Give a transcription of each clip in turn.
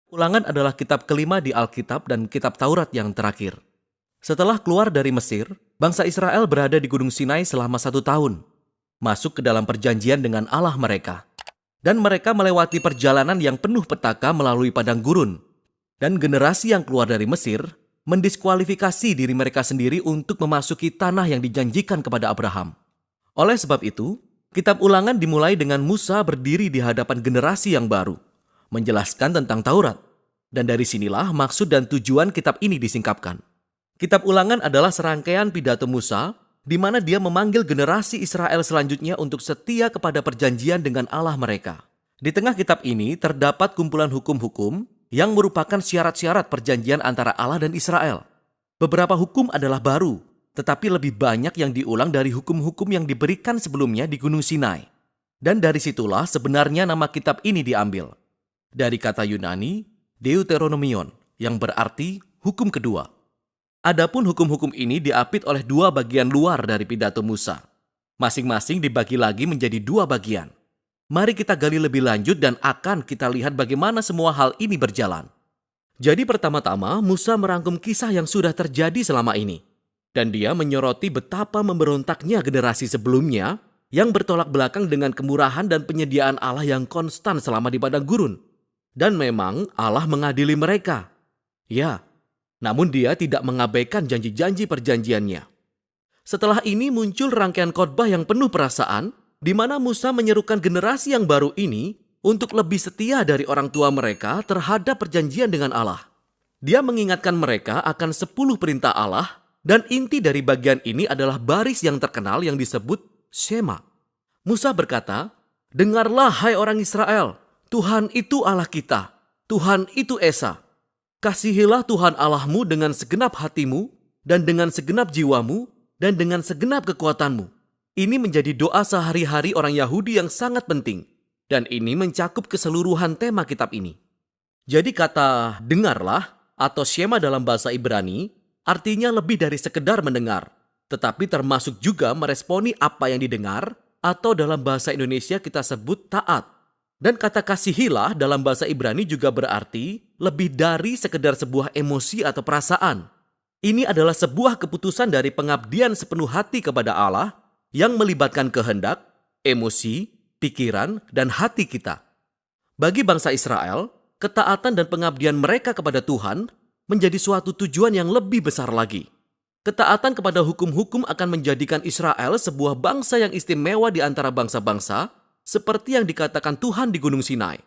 Ulangan adalah kitab kelima di Alkitab dan kitab Taurat yang terakhir. Setelah keluar dari Mesir, bangsa Israel berada di Gunung Sinai selama 1 tahun, masuk ke dalam perjanjian dengan Allah mereka. Dan mereka melewati perjalanan yang penuh petaka melalui padang gurun. Dan generasi yang keluar dari Mesir mendiskualifikasi diri mereka sendiri untuk memasuki tanah yang dijanjikan kepada Abraham. Oleh sebab itu, kitab Ulangan dimulai dengan Musa berdiri di hadapan generasi yang baru, menjelaskan tentang Taurat. Dan dari sinilah maksud dan tujuan kitab ini disingkapkan. Kitab Ulangan adalah serangkaian pidato Musa, di mana dia memanggil generasi Israel selanjutnya untuk setia kepada perjanjian dengan Allah mereka. Di tengah kitab ini terdapat kumpulan hukum-hukum yang merupakan syarat-syarat perjanjian antara Allah dan Israel. Beberapa hukum adalah baru, tetapi lebih banyak yang diulang dari hukum-hukum yang diberikan sebelumnya di Gunung Sinai. Dan dari situlah sebenarnya nama kitab ini diambil. Dari kata Yunani, Deuteronomion, yang berarti hukum kedua. Adapun hukum-hukum ini diapit oleh 2 bagian luar dari pidato Musa. Masing-masing dibagi lagi menjadi 2 bagian. Mari kita gali lebih lanjut dan akan kita lihat bagaimana semua hal ini berjalan. Jadi pertama-tama Musa merangkum kisah yang sudah terjadi selama ini. Dan dia menyoroti betapa memberontaknya generasi sebelumnya yang bertolak belakang dengan kemurahan dan penyediaan Allah yang konstan selama di padang gurun. Dan memang Allah mengadili mereka. Ya, namun dia tidak mengabaikan janji-janji perjanjiannya. Setelah ini muncul rangkaian khotbah yang penuh perasaan, di mana Musa menyerukan generasi yang baru ini untuk lebih setia dari orang tua mereka terhadap perjanjian dengan Allah. Dia mengingatkan mereka akan 10 perintah Allah, dan inti dari bagian ini adalah baris yang terkenal yang disebut Shema. Musa berkata, "Dengarlah hai orang Israel, Tuhan itu Allah kita, Tuhan itu Esa. Kasihilah Tuhan Allahmu dengan segenap hatimu, dan dengan segenap jiwamu, dan dengan segenap kekuatanmu." Ini menjadi doa sehari-hari orang Yahudi yang sangat penting. Dan ini mencakup keseluruhan tema kitab ini. Jadi kata dengarlah atau Shema dalam bahasa Ibrani artinya lebih dari sekedar mendengar. Tetapi termasuk juga meresponi apa yang didengar atau dalam bahasa Indonesia kita sebut taat. Dan kata kasihilah dalam bahasa Ibrani juga berarti lebih dari sekedar sebuah emosi atau perasaan. Ini adalah sebuah keputusan dari pengabdian sepenuh hati kepada Allah yang melibatkan kehendak, emosi, pikiran, dan hati kita. Bagi bangsa Israel, ketaatan dan pengabdian mereka kepada Tuhan menjadi suatu tujuan yang lebih besar lagi. Ketaatan kepada hukum-hukum akan menjadikan Israel sebuah bangsa yang istimewa di antara bangsa-bangsa, seperti yang dikatakan Tuhan di Gunung Sinai.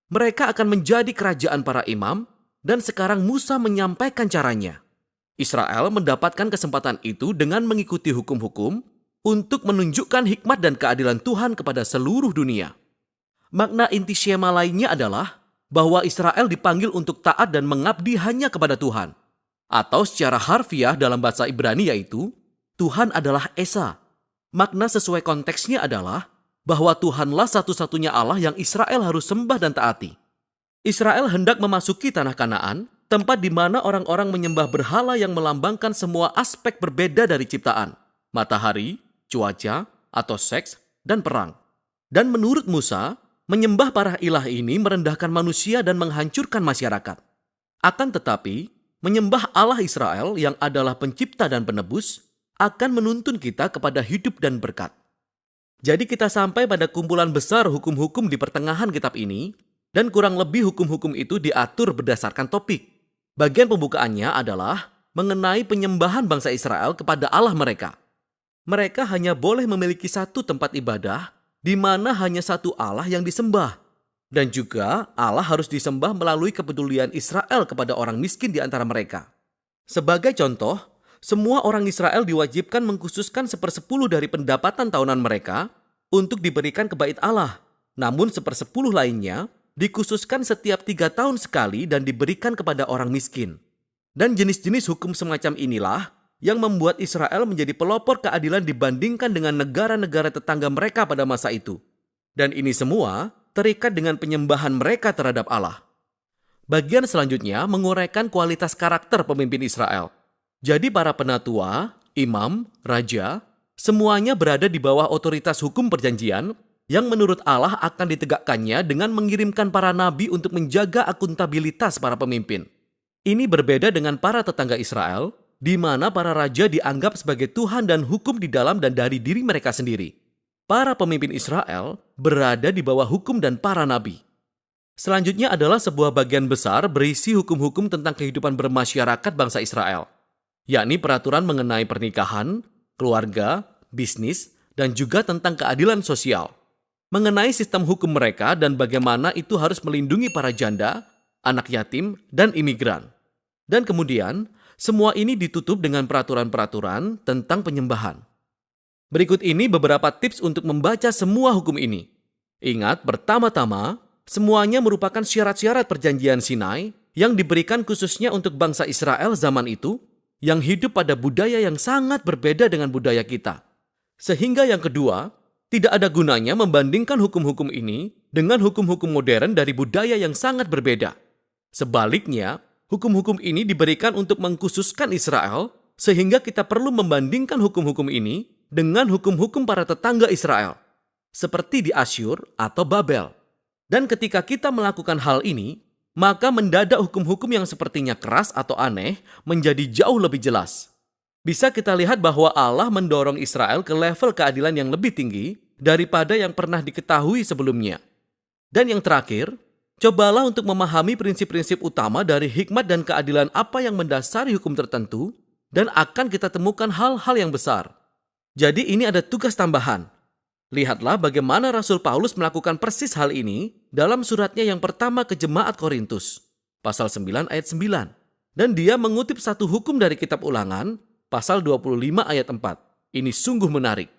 Mereka akan menjadi kerajaan para imam, dan sekarang Musa menyampaikan caranya. Israel mendapatkan kesempatan itu dengan mengikuti hukum-hukum untuk menunjukkan hikmat dan keadilan Tuhan kepada seluruh dunia. Makna inti Shema lainnya adalah bahwa Israel dipanggil untuk taat dan mengabdi hanya kepada Tuhan. Atau secara harfiah dalam bahasa Ibrani yaitu, Tuhan adalah Esa. Makna sesuai konteksnya adalah bahwa Tuhanlah satu-satunya Allah yang Israel harus sembah dan taati. Israel hendak memasuki tanah Kanaan, tempat di mana orang-orang menyembah berhala yang melambangkan semua aspek berbeda dari ciptaan. Matahari, cuaca, atau seks, dan perang. Dan menurut Musa, menyembah para ilah ini merendahkan manusia dan menghancurkan masyarakat. Akan tetapi, menyembah Allah Israel yang adalah pencipta dan penebus akan menuntun kita kepada hidup dan berkat. Jadi kita sampai pada kumpulan besar hukum-hukum di pertengahan kitab ini, dan kurang lebih hukum-hukum itu diatur berdasarkan topik. Bagian pembukaannya adalah mengenai penyembahan bangsa Israel kepada Allah mereka. Mereka hanya boleh memiliki satu tempat ibadah, di mana hanya satu Allah yang disembah. Dan juga Allah harus disembah melalui kepedulian Israel kepada orang miskin di antara mereka. Sebagai contoh, semua orang Israel diwajibkan mengkhususkan 1/10 dari pendapatan tahunan mereka untuk diberikan ke bait Allah. Namun 1/10 lainnya dikhususkan setiap 3 tahun sekali dan diberikan kepada orang miskin. Dan jenis-jenis hukum semacam inilah yang membuat Israel menjadi pelopor keadilan dibandingkan dengan negara-negara tetangga mereka pada masa itu. Dan ini semua terikat dengan penyembahan mereka terhadap Allah. Bagian selanjutnya menguraikan kualitas karakter pemimpin Israel. Jadi para penatua, imam, raja, semuanya berada di bawah otoritas hukum perjanjian yang menurut Allah akan ditegakkannya dengan mengirimkan para nabi untuk menjaga akuntabilitas para pemimpin. Ini berbeda dengan para tetangga Israel, di mana para raja dianggap sebagai Tuhan dan hukum di dalam dan dari diri mereka sendiri. Para pemimpin Israel berada di bawah hukum dan para nabi. Selanjutnya adalah sebuah bagian besar berisi hukum-hukum tentang kehidupan bermasyarakat bangsa Israel, yakni peraturan mengenai pernikahan, keluarga, bisnis, dan juga tentang keadilan sosial. Mengenai sistem hukum mereka dan bagaimana itu harus melindungi para janda, anak yatim, dan imigran. Dan kemudian, semua ini ditutup dengan peraturan-peraturan tentang penyembahan. Berikut ini beberapa tips untuk membaca semua hukum ini. Ingat, pertama-tama, semuanya merupakan syarat-syarat perjanjian Sinai yang diberikan khususnya untuk bangsa Israel zaman itu, yang hidup pada budaya yang sangat berbeda dengan budaya kita. Sehingga yang kedua, tidak ada gunanya membandingkan hukum-hukum ini dengan hukum-hukum modern dari budaya yang sangat berbeda. Sebaliknya, hukum-hukum ini diberikan untuk mengkhususkan Israel, sehingga kita perlu membandingkan hukum-hukum ini dengan hukum-hukum para tetangga Israel, seperti di Asyur atau Babel. Dan ketika kita melakukan hal ini, maka mendadak hukum-hukum yang sepertinya keras atau aneh menjadi jauh lebih jelas. Bisa kita lihat bahwa Allah mendorong Israel ke level keadilan yang lebih tinggi daripada yang pernah diketahui sebelumnya. Dan yang terakhir, cobalah untuk memahami prinsip-prinsip utama dari hikmat dan keadilan apa yang mendasari hukum tertentu, dan akan kita temukan hal-hal yang besar. Jadi ini ada tugas tambahan. Lihatlah bagaimana Rasul Paulus melakukan persis hal ini dalam suratnya yang pertama ke Jemaat Korintus, pasal 9 ayat 9. Dan dia mengutip satu hukum dari kitab Ulangan, pasal 25 ayat 4. Ini sungguh menarik.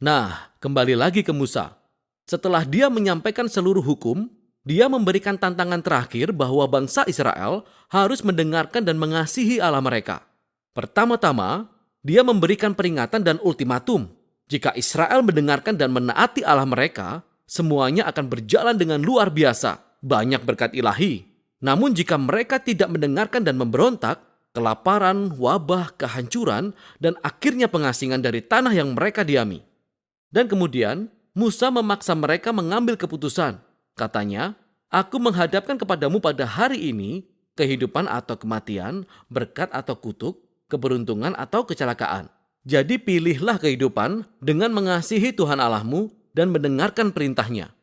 Nah, kembali lagi ke Musa. Setelah dia menyampaikan seluruh hukum, dia memberikan tantangan terakhir bahwa bangsa Israel harus mendengarkan dan mengasihi Allah mereka. Pertama-tama, dia memberikan peringatan dan ultimatum. Jika Israel mendengarkan dan menaati Allah mereka, semuanya akan berjalan dengan luar biasa, banyak berkat ilahi. Namun jika mereka tidak mendengarkan dan memberontak, kelaparan, wabah, kehancuran, dan akhirnya pengasingan dari tanah yang mereka diami. Dan kemudian, Musa memaksa mereka mengambil keputusan. Katanya, aku menghadapkan kepadamu pada hari ini, kehidupan atau kematian, berkat atau kutuk, keberuntungan atau kecelakaan. Jadi pilihlah kehidupan dengan mengasihi Tuhan Allahmu dan mendengarkan perintahnya.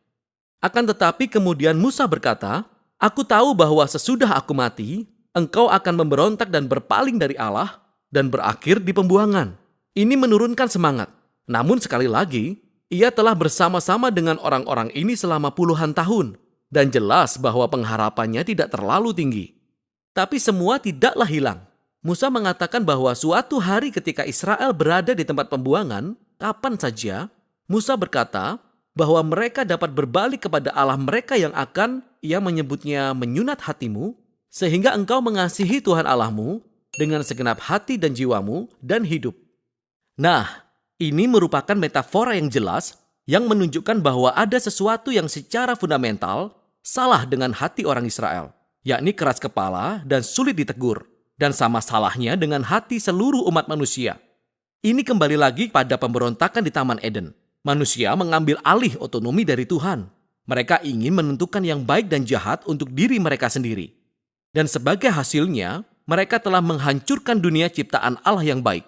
Akan tetapi kemudian Musa berkata, aku tahu bahwa sesudah aku mati, engkau akan memberontak dan berpaling dari Allah dan berakhir di pembuangan. Ini menurunkan semangat. Namun sekali lagi, ia telah bersama-sama dengan orang-orang ini selama puluhan tahun. Dan jelas bahwa pengharapannya tidak terlalu tinggi. Tapi semua tidaklah hilang. Musa mengatakan bahwa suatu hari ketika Israel berada di tempat pembuangan, kapan saja, Musa berkata bahwa mereka dapat berbalik kepada Allah mereka yang akan, ia menyebutnya menyunat hatimu, sehingga engkau mengasihi Tuhan Allahmu dengan segenap hati dan jiwamu dan hidup. Nah, ini merupakan metafora yang jelas yang menunjukkan bahwa ada sesuatu yang secara fundamental salah dengan hati orang Israel, yakni keras kepala dan sulit ditegur, dan sama salahnya dengan hati seluruh umat manusia. Ini kembali lagi pada pemberontakan di Taman Eden. Manusia mengambil alih otonomi dari Tuhan. Mereka ingin menentukan yang baik dan jahat untuk diri mereka sendiri. Dan sebagai hasilnya, mereka telah menghancurkan dunia ciptaan Allah yang baik.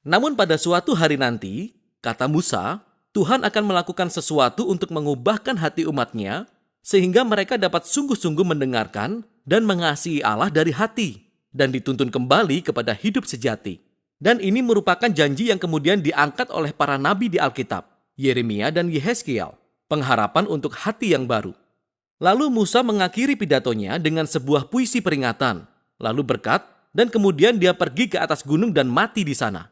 Namun pada suatu hari nanti, kata Musa, Tuhan akan melakukan sesuatu untuk mengubahkan hati umatnya, sehingga mereka dapat sungguh-sungguh mendengarkan dan mengasihi Allah dari hati, dan dituntun kembali kepada hidup sejati. Dan ini merupakan janji yang kemudian diangkat oleh para nabi di Alkitab, Yeremia dan Yehezkiel, pengharapan untuk hati yang baru. Lalu Musa mengakhiri pidatonya dengan sebuah puisi peringatan, lalu berkat, dan kemudian dia pergi ke atas gunung dan mati di sana.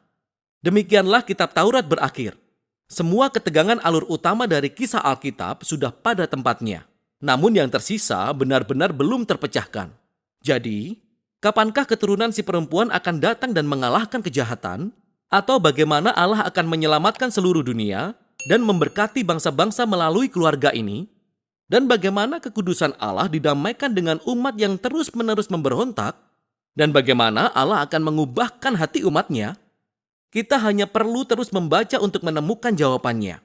Demikianlah kitab Taurat berakhir. Semua ketegangan alur utama dari kisah Alkitab sudah pada tempatnya. Namun yang tersisa benar-benar belum terpecahkan. Jadi, kapankah keturunan si perempuan akan datang dan mengalahkan kejahatan? Atau bagaimana Allah akan menyelamatkan seluruh dunia dan memberkati bangsa-bangsa melalui keluarga ini? Dan bagaimana kekudusan Allah didamaikan dengan umat yang terus-menerus memberontak? Dan bagaimana Allah akan mengubahkan hati umatnya? Kita hanya perlu terus membaca untuk menemukan jawabannya.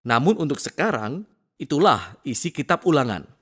Namun untuk sekarang, itulah isi kitab Ulangan.